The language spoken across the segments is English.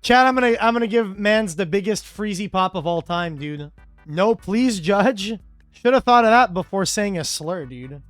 Chad, I'm gonna give Mans the biggest freezy pop of all time, dude. No, please judge. Should have thought of that before saying a slur, dude.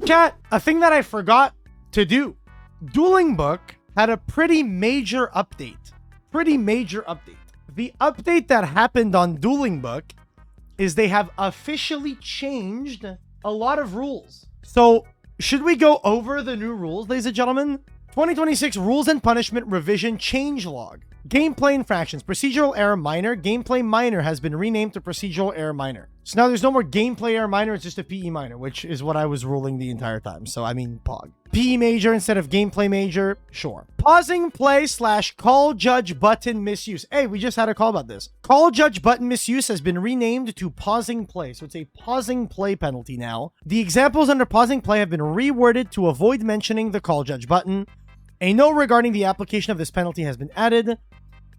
Chat, a thing that I forgot to do. Dueling Book had a pretty major update. The update that happened on Dueling Book is they have officially changed a lot of rules. So, should we go over the new rules, ladies and gentlemen? 2026 Rules and Punishment Revision Changelog. Gameplay infractions. Procedural error minor. Gameplay minor has been renamed to procedural error minor. So now there's no more gameplay error minor, it's just a PE minor, which is what I was ruling the entire time. So I mean, POG. PE major instead of gameplay major, sure. Pausing play / call judge button misuse. Hey, we just had a call about this. Call judge button misuse has been renamed to pausing play. So it's a pausing play penalty now. The examples under pausing play have been reworded to avoid mentioning the call judge button. A note regarding the application of this penalty has been added.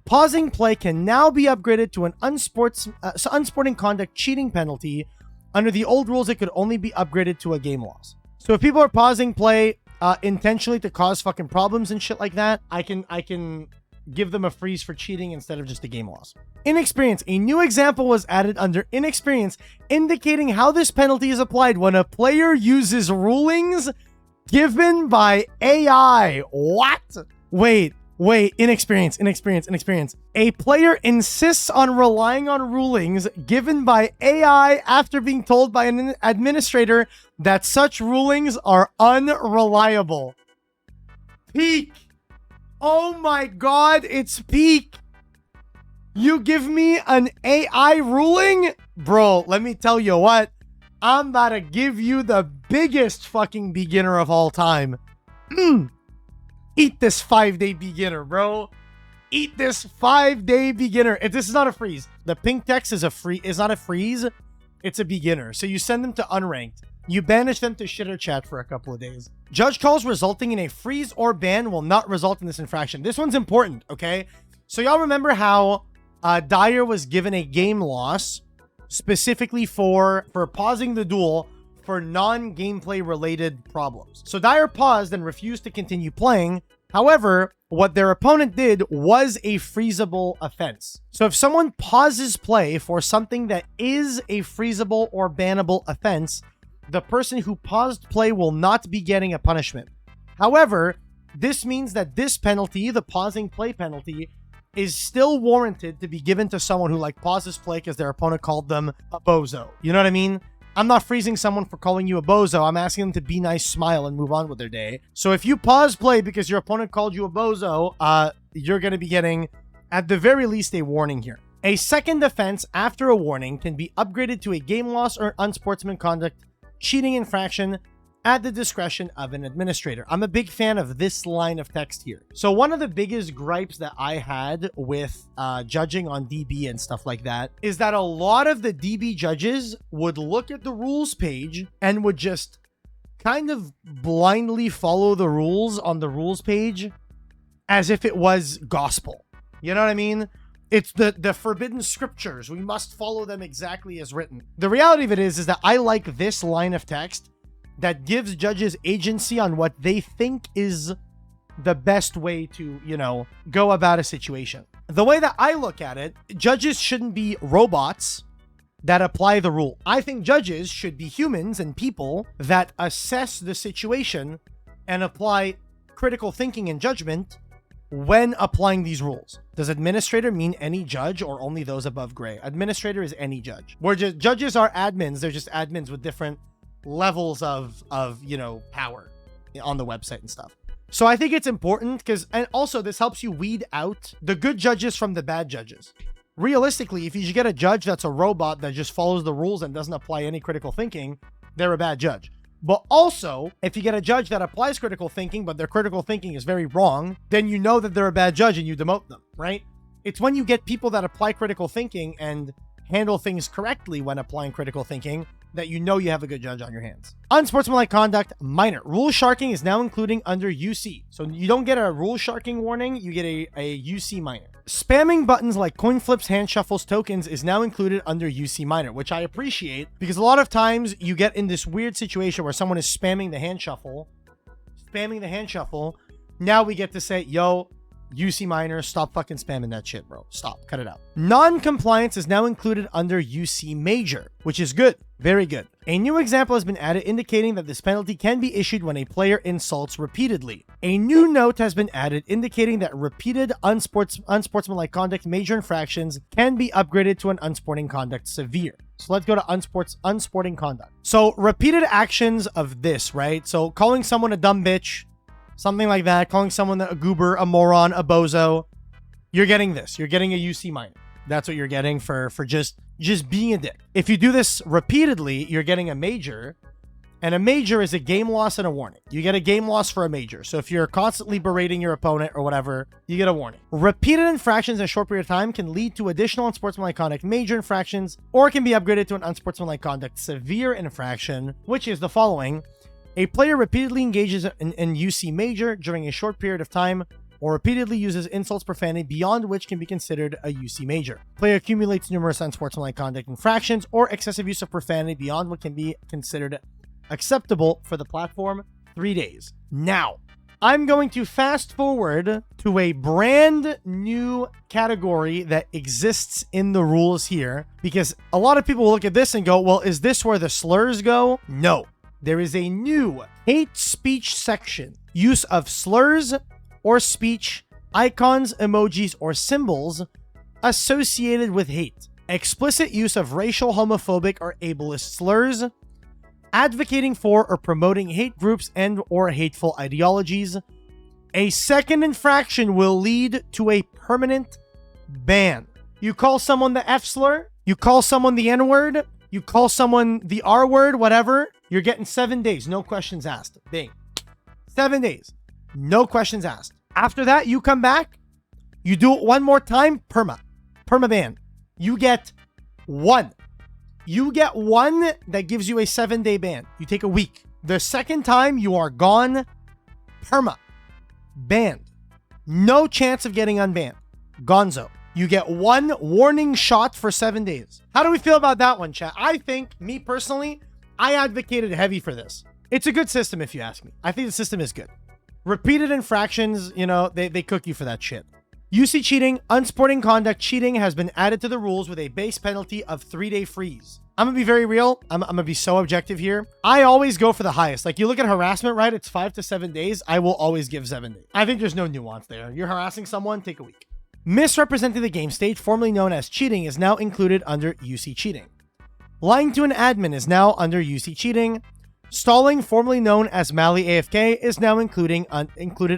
Pausing play can now be upgraded to an unsporting conduct cheating penalty. Under the old rules, it could only be upgraded to a game loss. So if people are pausing play intentionally to cause fucking problems and shit like that, I can give them a freeze for cheating instead of just a game loss. Inexperience. A new example was added under inexperience, indicating how this penalty is applied when a player uses rulings given by AI. What? Wait, inexperience. A player insists on relying on rulings given by AI after being told by an administrator that such rulings are unreliable. Peak. Oh my god, it's peak. You give me an AI ruling? Bro, let me tell you what. I'm about to give you the biggest fucking beginner of all time. Eat this 5-day beginner, bro. Eat this 5-day beginner. This is not a freeze. The pink text is not a freeze. It's a beginner. So you send them to unranked. You banish them to shitter chat for a couple of days. Judge calls resulting in a freeze or ban will not result in this infraction. This one's important, okay? So y'all remember how Dyer was given a game loss specifically for pausing the duel for non-gameplay related problems. So Dyer paused and refused to continue playing. However, what their opponent did was a freezable offense. So if someone pauses play for something that is a freezable or bannable offense, the person who paused play will not be getting a punishment. However, this means that this penalty, the pausing play penalty, is still warranted to be given to someone who pauses play because their opponent called them a bozo. You know what I mean? I'm not freezing someone for calling you a bozo. I'm asking them to be nice, smile, and move on with their day. So if you pause play because your opponent called you a bozo, you're going to be getting, at the very least, a warning here. A second offense after a warning can be upgraded to a game loss or unsportsman conduct cheating infraction at the discretion of an administrator. I'm a big fan of this line of text here. So one of the biggest gripes that I had with judging on DB and stuff like that is that a lot of the DB judges would look at the rules page and would just kind of blindly follow the rules on the rules page as if it was gospel. You know what I mean? It's the forbidden scriptures. We must follow them exactly as written. The reality of it is that I like this line of text that gives judges agency on what they think is the best way to, go about a situation. The way that I look at it, judges shouldn't be robots that apply the rule. I think judges should be humans and people that assess the situation and apply critical thinking and judgment when applying these rules. Does administrator mean any judge or only those above gray? Administrator is any judge. Judges are admins. They're just admins with different levels of power on the website and stuff. So I think it's important and also this helps you weed out the good judges from the bad judges. Realistically, if you get a judge that's a robot that just follows the rules and doesn't apply any critical thinking, they're a bad judge. But also, if you get a judge that applies critical thinking, but their critical thinking is very wrong, then you know that they're a bad judge and you demote them, right? It's when you get people that apply critical thinking and handle things correctly when applying critical thinking that you know you have a good judge on your hands. Unsportsmanlike conduct, minor. Rule sharking is now including under UC. So you don't get a rule sharking warning, you get a UC minor. Spamming buttons like coin flips, hand shuffles, tokens is now included under UC minor, which I appreciate because a lot of times you get in this weird situation where someone is spamming the hand shuffle. Now we get to say, yo, UC minor, stop fucking spamming that shit, bro. Stop, cut it out. Non-compliance is now included under UC major, which is good, very good. A new example has been added indicating that this penalty can be issued when a player insults repeatedly. A new note has been added indicating that repeated unsportsmanlike conduct major infractions can be upgraded to an unsporting conduct severe. So let's go to unsporting conduct. So repeated actions of this, right? So calling someone a dumb bitch, something like that, calling someone a goober, a moron, a bozo. You're getting this. You're getting a UC minor. That's what you're getting for just being a dick. If you do this repeatedly, you're getting a major. And a major is a game loss and a warning. You get a game loss for a major. So if you're constantly berating your opponent or whatever, you get a warning. Repeated infractions in a short period of time can lead to additional unsportsmanlike conduct major infractions, or can be upgraded to an unsportsmanlike conduct severe infraction, which is the following. A player repeatedly engages in UC major during a short period of time, or repeatedly uses insults, profanity beyond which can be considered a UC major. Player accumulates numerous unsportsmanlike conduct infractions or excessive use of profanity beyond what can be considered acceptable for the platform, 3 days. Now, I'm going to fast forward to a brand new category that exists in the rules here, because a lot of people will look at this and go, well, is this where the slurs go? No. There is a new hate speech section. Use of slurs or speech, icons, emojis, or symbols associated with hate. Explicit use of racial, homophobic, or ableist slurs. Advocating for or promoting hate groups and or hateful ideologies. A second infraction will lead to a permanent ban. You call someone the F slur, you call someone the N word, you call someone the R word, whatever, you're getting 7 days, no questions asked. Bing. 7 days, no questions asked. After that, you come back, you do it one more time, perma ban. You get one that gives you a 7-day ban. You take a week. The second time, you are gone, perma banned. No chance of getting unbanned. Gonzo. You get one warning shot for 7 days. How do we feel about that one, chat? I think, me personally, I advocated heavy for this. It's a good system, if you ask me. I think the system is good. Repeated infractions, you know, they cook you for that shit. UC cheating, unsporting conduct cheating has been added to the rules with a base penalty of 3-day freeze. I'm gonna be very real. I'm gonna be so objective here. I always go for the highest. Like, you look at harassment, right? It's 5 to 7 days. I will always give 7 days. I think there's no nuance there. You're harassing someone, take a week. Misrepresenting the game state, formerly known as cheating, is now included under UC cheating. Lying to an admin is now under UC cheating. Stalling, formerly known as Mally AFK, is now included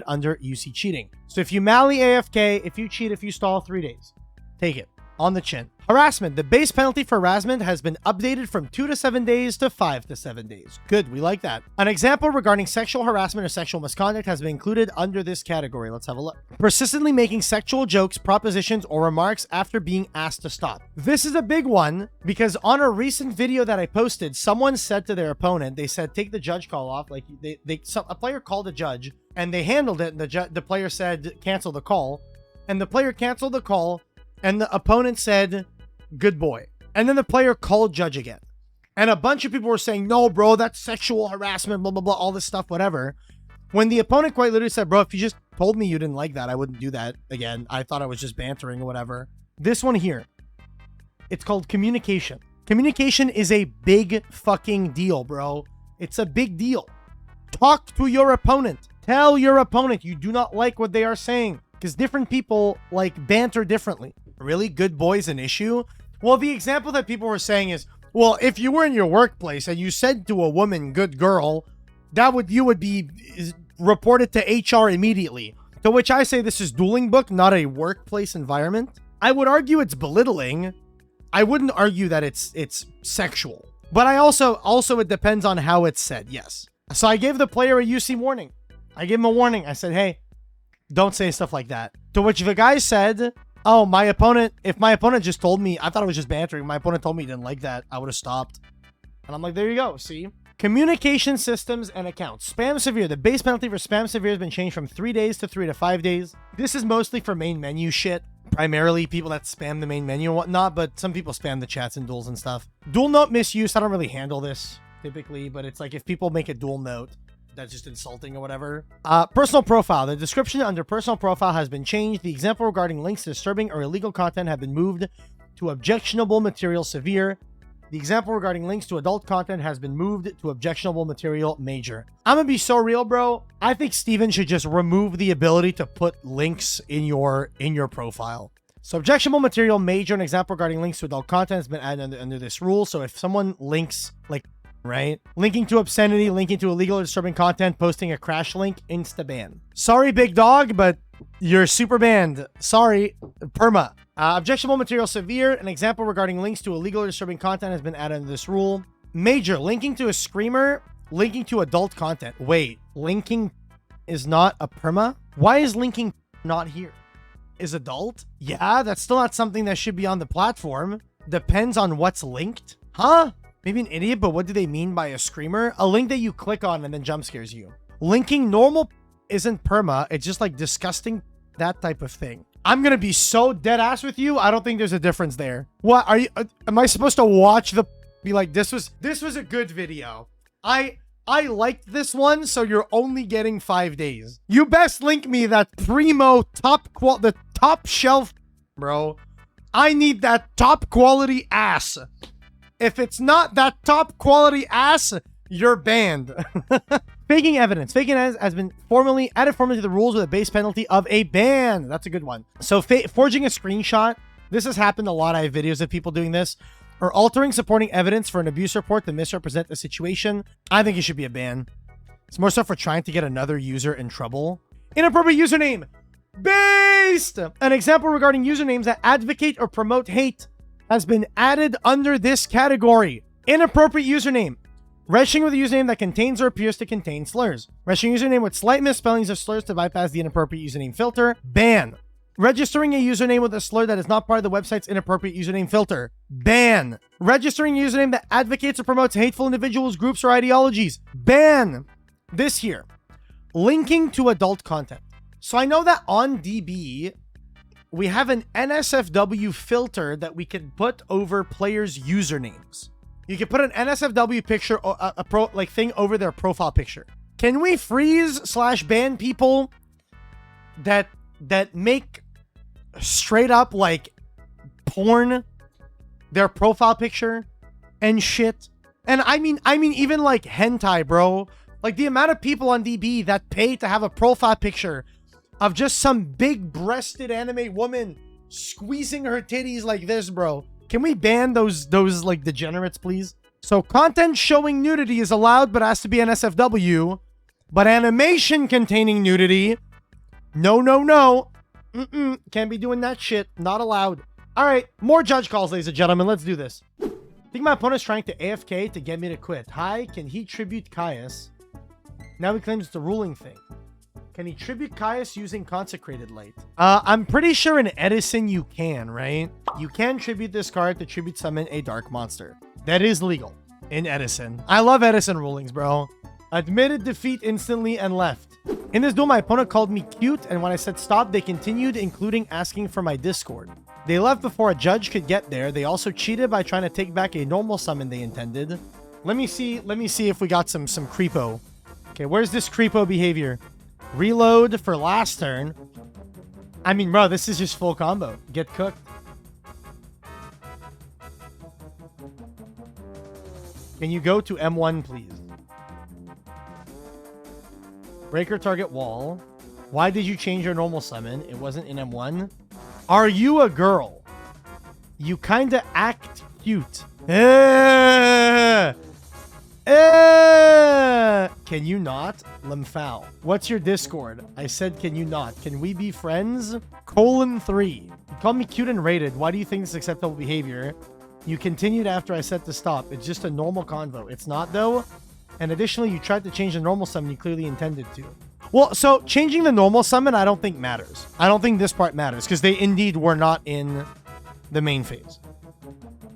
under UC cheating. So if you Mally AFK, if you cheat, if you stall, 3 days. Take it. On the chin. Harassment. The base penalty for harassment has been updated from 2 to 7 days to 5 to 7 days. Good, we like that. An example regarding sexual harassment or sexual misconduct has been included under this category. Let's have a look. Persistently making sexual jokes, propositions, or remarks after being asked to stop. This is a big one because on a recent video that I posted, someone said to their opponent, they said, take the judge call off. Like, a player called a judge and they handled it, and the player said, cancel the call. And the player canceled the call, and the opponent said, good boy. And then the player called judge again. And a bunch of people were saying, no, bro, that's sexual harassment, blah, blah, blah, all this stuff, whatever. When the opponent quite literally said, bro, if you just told me you didn't like that, I wouldn't do that again. I thought I was just bantering or whatever. This one here, it's called communication. Communication is a big fucking deal, bro. It's a big deal. Talk to your opponent. Tell your opponent you do not like what they are saying, because different people like banter differently. Really? Good boy's an issue? Well, the example that people were saying is, well, if you were in your workplace and you said to a woman, good girl, you would be reported to HR immediately. To which I say this is Dueling book, not a workplace environment. I would argue it's belittling. I wouldn't argue that it's sexual. But I also it depends on how it's said, yes. So I gave the player a UC warning. I gave him a warning. I said, hey, don't say stuff like that. To which the guy said, oh, if my opponent just told me, I thought it was just bantering. My opponent told me he didn't like that, I would have stopped. And I'm like, there you go, see? Communication systems and accounts. Spam severe. The base penalty for spam severe has been changed from 3 days to 3 to 5 days. This is mostly for main menu shit. primarily people that spam the main menu and whatnot, but some people spam the chats and duels and stuff. Dual note misuse, I don't really handle this typically, but it's like if people make a dual note, that's just insulting or whatever. Personal profile. The description under personal profile has been changed. The example regarding links to disturbing or illegal content have been moved to objectionable material severe. The example regarding links to adult content has been moved to objectionable material major. I'm gonna be so real, bro. I think Steven should just remove the ability to put links in your profile. So objectionable material major, an example regarding links to adult content has been added under this rule. So if someone links like, right, linking to obscenity, linking to illegal or disturbing content, posting a crash link, insta ban. Sorry, big dog, but you're super banned. Sorry, perma. Objectionable material severe. An example regarding links to illegal or disturbing content has been added under this rule. Major, linking to a screamer, linking to adult content. Wait, linking is not a perma? Why is linking not here? Is adult? Yeah, that's still not something that should be on the platform. Depends on what's linked. Huh? Maybe an idiot, but what do they mean by a screamer? A link that you click on and then jump scares you. Linking normal isn't perma. It's just like disgusting, that type of thing. I'm gonna be so dead ass with you. I don't think there's a difference there. What are you? Am I supposed to watch the? Be like, this was a good video. I liked this one, so you're only getting 5 days. You best link me that primo the top shelf, bro. I need that top quality ass. If it's not that top quality ass, you're banned. Faking evidence. Faking evidence has been added formally to the rules with a base penalty of a ban. That's a good one. So forging a screenshot. This has happened a lot. I have videos of people doing this. Or altering supporting evidence for an abuse report to misrepresent the situation. I think it should be a ban. It's more so for trying to get another user in trouble. Inappropriate username. Based. An example regarding usernames that advocate or promote hate has been added under this category. Inappropriate username. Registering with a username that contains or appears to contain slurs. Registering a username with slight misspellings of slurs to bypass the inappropriate username filter. Ban. Registering a username with a slur that is not part of the website's inappropriate username filter. Ban. Registering a username that advocates or promotes hateful individuals, groups, or ideologies. Ban. This here. Linking to adult content. So I know that on DB, we have an NSFW filter that we can put over players' usernames. You can put an NSFW picture or a thing over their profile picture. Can we freeze/ban people that make straight up like porn their profile picture and shit? And I mean even like hentai, bro. Like the amount of people on DB that pay to have a profile picture of just some big-breasted anime woman squeezing her titties like this, bro. Can we ban those like degenerates, please? So content showing nudity is allowed, but has to be NSFW. But animation containing nudity, no. Can't be doing that shit. Not allowed. All right, more judge calls, ladies and gentlemen. Let's do this. I think my opponent's trying to AFK to get me to quit. Hi, can he tribute Caius? Now he claims it's a ruling thing. Can he tribute Caius using Consecrated Light? I'm pretty sure in Edison you can, right? You can tribute this card to tribute summon a dark monster. That is legal in Edison. I love Edison rulings, bro. Admitted defeat instantly and left. In this duel, my opponent called me cute, and when I said stop, they continued, including asking for my Discord. They left before a judge could get there. They also cheated by trying to take back a normal summon they intended. Let me see if we got some creepo. Okay, where's this creepo behavior? Reload for last turn. I mean, bro, this is just full combo. Get cooked. Can you go to M1, please? Breaker target wall. Why did you change your normal summon? It wasn't in M1. Are you a girl? You kinda act cute. Can you not? Lemfow. What's your Discord? I said, can you not? Can we be friends? :3. You called me cute and rated. Why do you think this is acceptable behavior? You continued after I said to stop. It's just a normal convo. It's not, though. And additionally, you tried to change the normal summon you clearly intended to. Well, so changing the normal summon, I don't think matters. I don't think this part matters because they indeed were not in the main phase.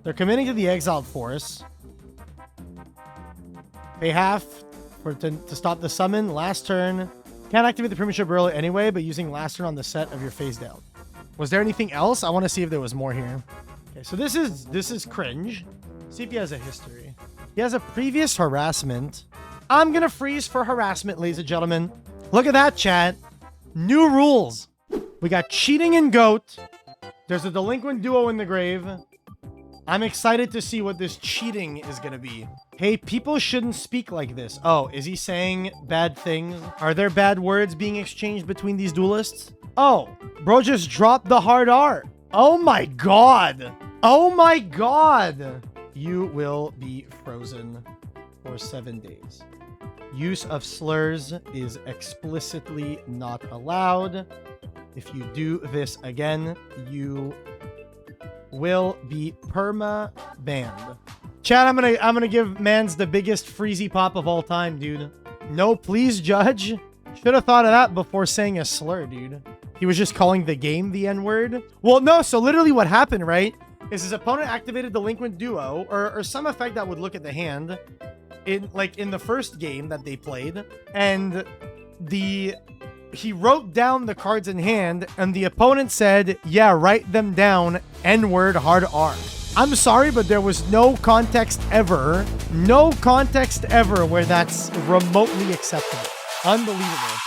They're committing to the exiled force. They have to stop the summon last turn. Can't activate the premature burial anyway, but using last turn on the set of your phase down. Was there anything else? I want to see if there was more here. Okay, so this is cringe. See if he has a history. He has a previous harassment. I'm gonna freeze for harassment, ladies and gentlemen. Look at that, chat. New rules. We got cheating and goat. There's a delinquent duo in the grave. I'm excited to see what this cheating is gonna be. Hey, people shouldn't speak like this. Oh, is he saying bad things? Are there bad words being exchanged between these duelists? Oh, bro just dropped the hard R. Oh my god. Oh my god. You will be frozen for 7 days. Use of slurs is explicitly not allowed. If you do this again, you will be perma-banned. Chat, I'm gonna give Mans the biggest freezy pop of all time, dude. No, please, judge. Should have thought of that before saying a slur, dude. He was just calling the game the N-word. Well, no, so literally what happened, right, is his opponent activated Delinquent Duo, or some effect that would look at the hand, in the first game that they played, and he wrote down the cards in hand, and the opponent said, yeah, write them down, N-word, hard R. I'm sorry, but there was no context ever where that's remotely acceptable. Unbelievable.